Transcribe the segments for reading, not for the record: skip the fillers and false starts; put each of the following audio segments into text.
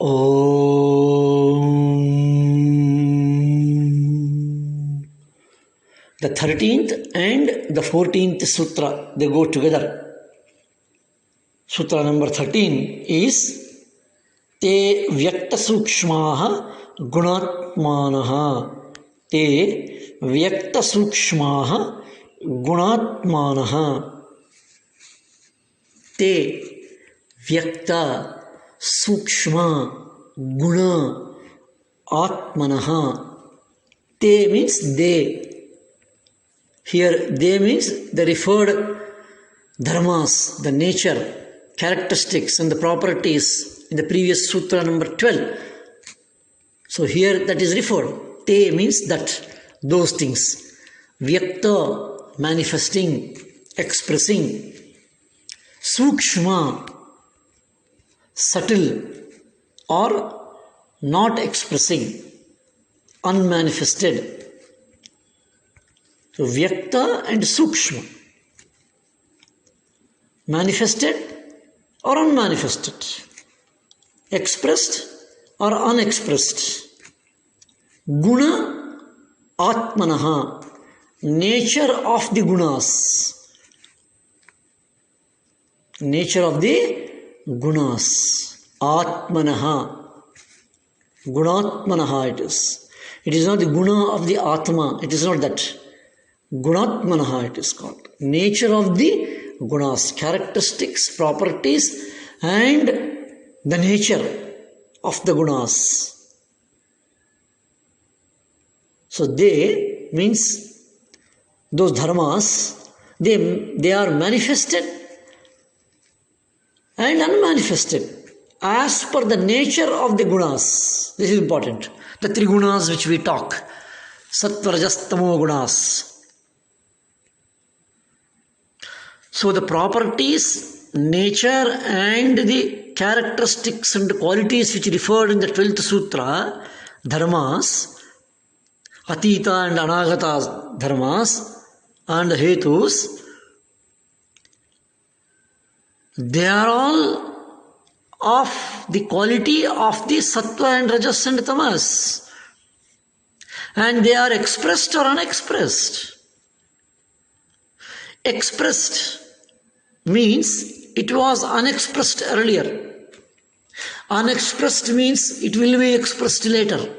Om. The 13th and the 14th sutra, they go together. Sutra number 13 is Te Vyakta Sukshmaha Gunatmanaha. Te Vyakta Sukshmaha Gunatmanaha. Te Vyakta Sukshma Guna Atmanaha. Te means they. Here they means the referred dharmas, the nature, characteristics and the properties in the previous sutra number 12. So here that is referred. Te means that, those things. Vyakta, manifesting, expressing. Sukshma, subtle or not expressing, unmanifested. So Vyakta and Sukshma, manifested or unmanifested, expressed or unexpressed. Guna Atmanaha, nature of the gunas. Nature of the gunas. Atmanaha. Gunatmanaha it is. It is not the guna of the Atma. It is not that. Gunatmanaha it is called. Nature of the gunas. Characteristics, properties and the nature of the gunas. So they means those dharmas, they are manifested and unmanifested as per the nature of the gunas. This is important. The three gunas which we talk. Sattva, Rajas, Tamo gunas. So the properties, nature and the characteristics and qualities which referred in the 12th sutra, dharmas, Atita and Anagata dharmas and hetus, they are all of the quality of the sattva and rajas and tamas, and they are expressed or unexpressed. Expressed means it was unexpressed earlier. Unexpressed means it will be expressed later.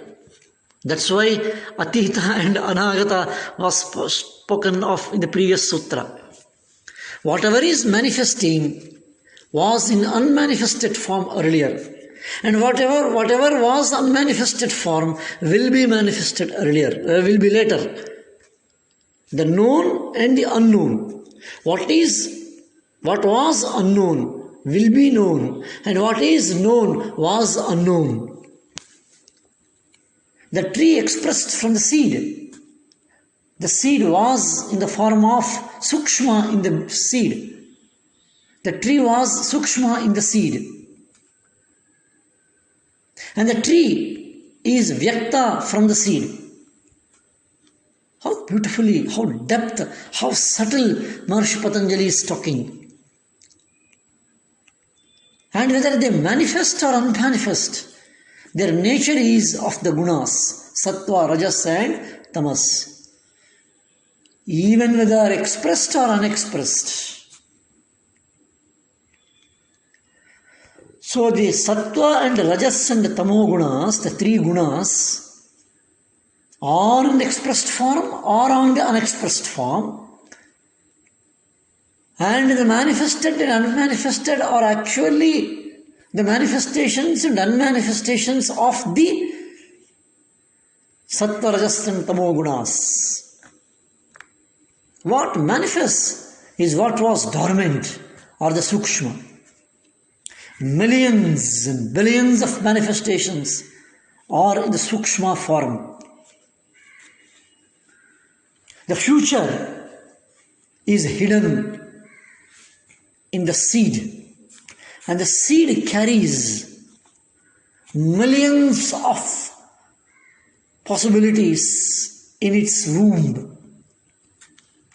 That's why Atita and Anagata was spoken of in the previous sutra. Whatever is manifesting was in unmanifested form earlier, and whatever was unmanifested form will be manifested earlier, will be later. The known and the unknown. What was unknown will be known, and what is known was unknown. The tree expressed from the seed. The seed was in the form of sukshma in the seed. The tree was sukshma in the seed. And the tree is vyakta from the seed. How beautifully, how depth, how subtle Maharishi Patanjali is talking. And whether they manifest or unmanifest, their nature is of the gunas, sattva, rajas and tamas. Even whether expressed or unexpressed. So the sattva and rajas and tamo gunas, the three gunas, are in the expressed form or on the unexpressed form. And the manifested and unmanifested are actually the manifestations and unmanifestations of the sattva, rajas and tamo gunas. What manifests is what was dormant or the sukshma. Millions and billions of manifestations are in the sukshma form. The future is hidden in the seed, and the seed carries millions of possibilities in its womb.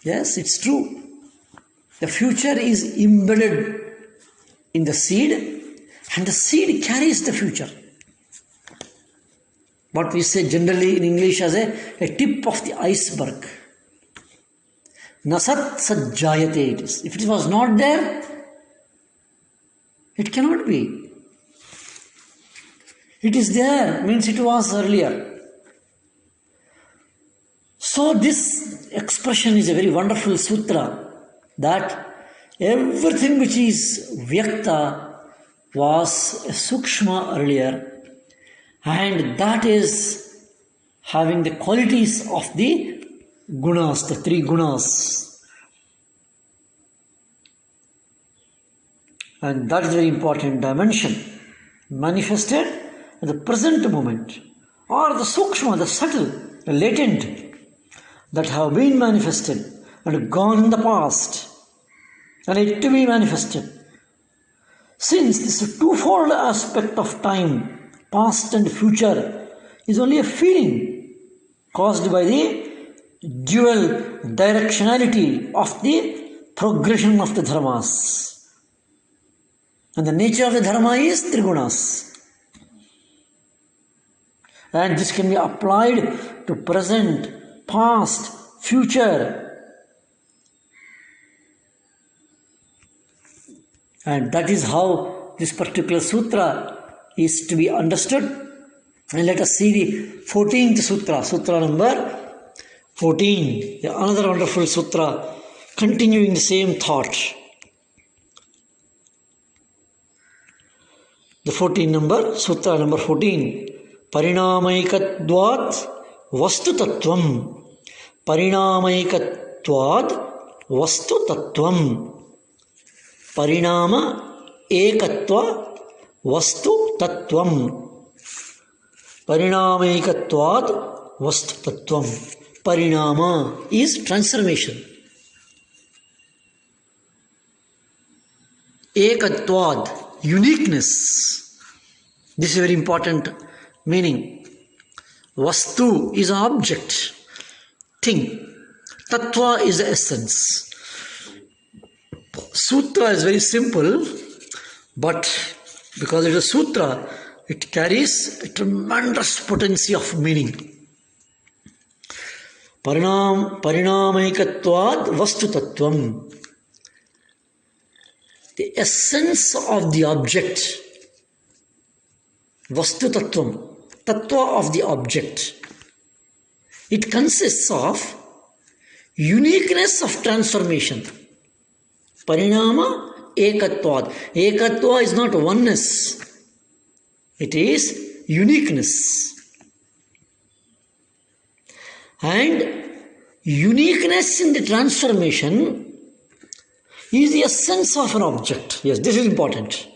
Yes, it's true. The future is embedded in the seed, and the seed carries the future. what we say generally in English as a tip of the iceberg. Nasat sajjayate it is. If it was not there, it cannot be. It is there, means it was earlier. So this expression is a very wonderful sutra, that everything which is vyakta was a sukshma earlier, and that is having the qualities of the gunas, the three gunas. And that is a very important dimension, manifested at the present moment, or the sukshma, the subtle, the latent, that have been manifested and gone in the past, and yet to be manifested. Since this twofold aspect of time, past and future, is only a feeling caused by the dual directionality of the progression of the dharmas. And the nature of the dharma is trigunas. And this can be applied to present, past, future. And that is how this particular sutra is to be understood. And let us see the 14th sutra, sutra number 14. Another wonderful sutra, continuing the same thought. The 14 number, sutra number 14. Parinamaikatvat vastu tattvam. Parinamaikatvad vastu tattvam. Parinama ekatva vastu tattvam. Parinamaikatvad vastu tattvam. Parinama is transformation. Ekatvad, uniqueness. This is a very important meaning. Vastu is an object, thing. Tattva is the essence. Sutra is very simple, but because it is a sutra, it carries a tremendous potency of meaning. Parinamaikatvad vastu tattvam. The essence of the object, vastu tattvam, tattva of the object. It consists of uniqueness of transformation. Parinama ekatvad. Ekatva is not oneness. It is uniqueness. And uniqueness in the transformation is the essence of an object. Yes, this is important.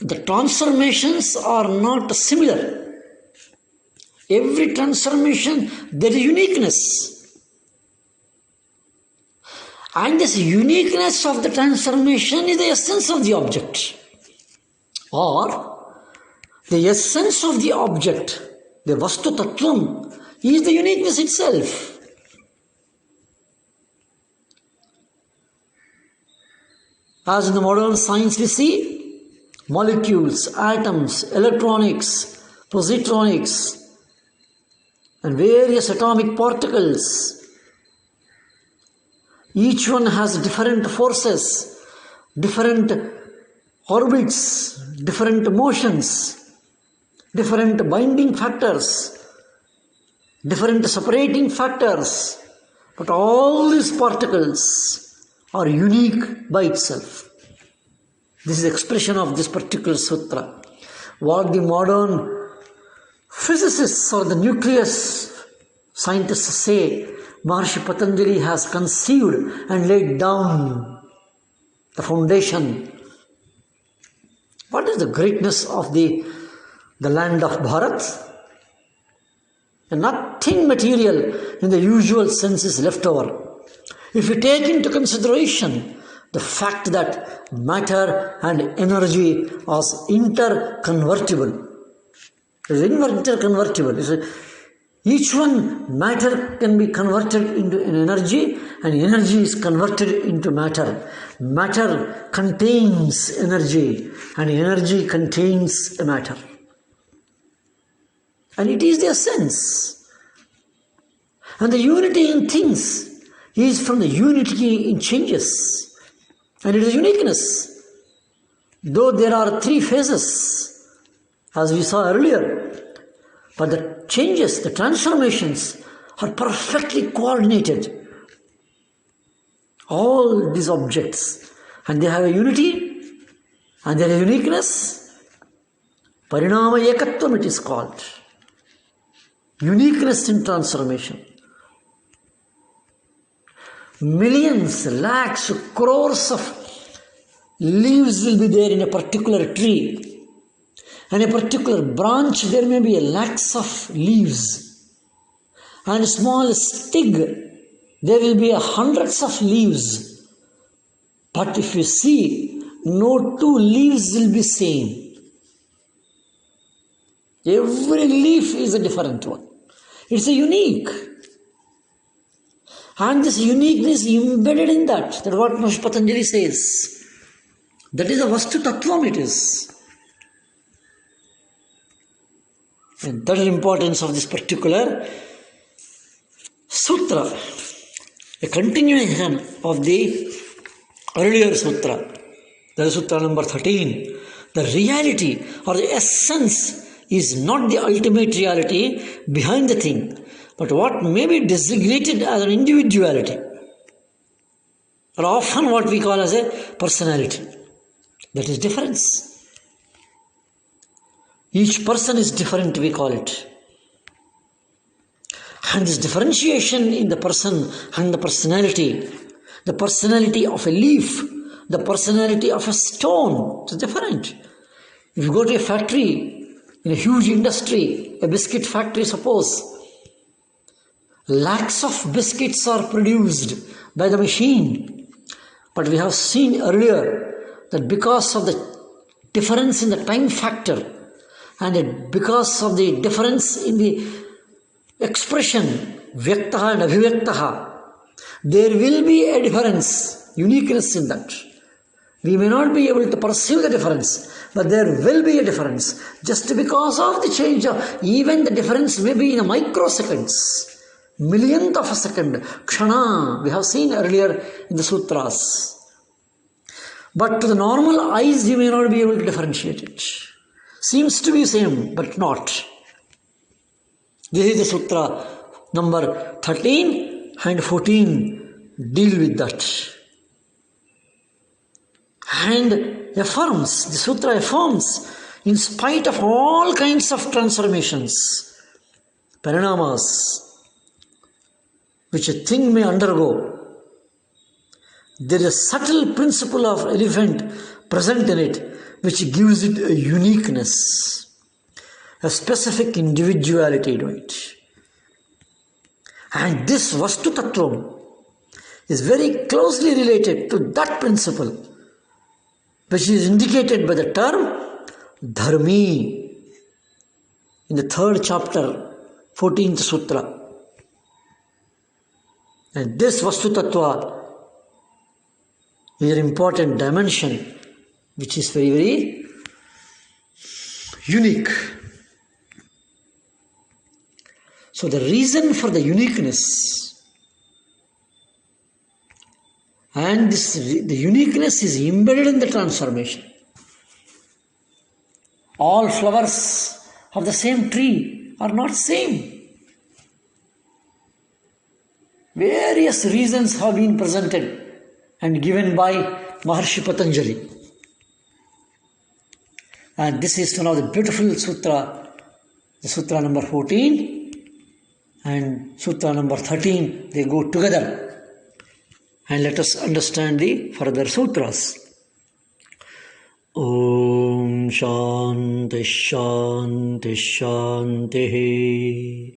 The transformations are not similar. Every transformation, there is uniqueness. And this uniqueness of the transformation is the essence of the object. Or, the essence of the object, the vastu tattvam, is the uniqueness itself. As in the modern science we see, molecules, atoms, electronics, positronics, and various atomic particles. Each one has different forces, different orbits, different motions, different binding factors, different separating factors. But all these particles are unique by itself. This is the expression of this particular sutra. What the modern physicists or the nucleus scientists say, Maharshi Patanjali has conceived and laid down the foundation. What is the greatness of the land of Bharat? And nothing material in the usual sense is left over. If you take into consideration the fact that matter and energy are interconvertible. It is interconvertible. Each one, matter can be converted into an energy, and energy is converted into matter. Matter contains energy, and energy contains a matter. And it is the essence. And the unity in things is from the unity in changes. And it is uniqueness. Though there are three phases, as we saw earlier, but the changes, the transformations are perfectly coordinated. All these objects, and they have a unity, and there is uniqueness. Parinama Ekatvam it is called. Uniqueness in transformation. Millions, lakhs, crores of leaves will be there in a particular tree. And a particular branch, there may be a lakhs of leaves. And a small stig, there will be hundreds of leaves. But if you see, no two leaves will be same. Every leaf is a different one. It's a unique. And this uniqueness embedded in that. That's what Patanjali says. That is the Vastu Tattvam it is. And that is the importance of this particular sutra. A continuation of the earlier sutra. That is sutra number 13. The reality or the essence is not the ultimate reality behind the thing, but what may be designated as an individuality, or often what we call as a personality. That is difference. Each person is different, we call it. And this differentiation in the person and the personality of a leaf, the personality of a stone, it's different. If you go to a factory, in a huge industry, a biscuit factory suppose, lakhs of biscuits are produced by the machine. But we have seen earlier that because of the difference in the time factor and because of the difference in the expression, vyaktaha and abhivyaktaha, there will be a difference, uniqueness in that. We may not be able to perceive the difference, but there will be a difference. Just because of the change, even the difference may be in a microseconds, millionth of a second, kshana, we have seen earlier in the sutras. But to the normal eyes, you may not be able to differentiate it. Seems to be same, but not. This is the sutra number 13 and 14 deal with that. And affirms, the sutra affirms, in spite of all kinds of transformations, parinamas, which a thing may undergo, there is a subtle principle of elephant present in it, which gives it a uniqueness, a specific individuality to it. And this Vastu Tattvam is very closely related to that principle, which is indicated by the term Dharmi in the 3rd chapter, 14th sutra. And this Vastu Tattva is an important dimension which is very, very unique. So the reason for the uniqueness and the uniqueness is embedded in the transformation. All flowers of the same tree are not same. Various reasons have been presented and given by Maharshi Patanjali. And this is one of the beautiful sutra, the sutra number 14 and sutra number 13, they go together. And let us understand the further sutras. Om Shanti Shanti Shanti.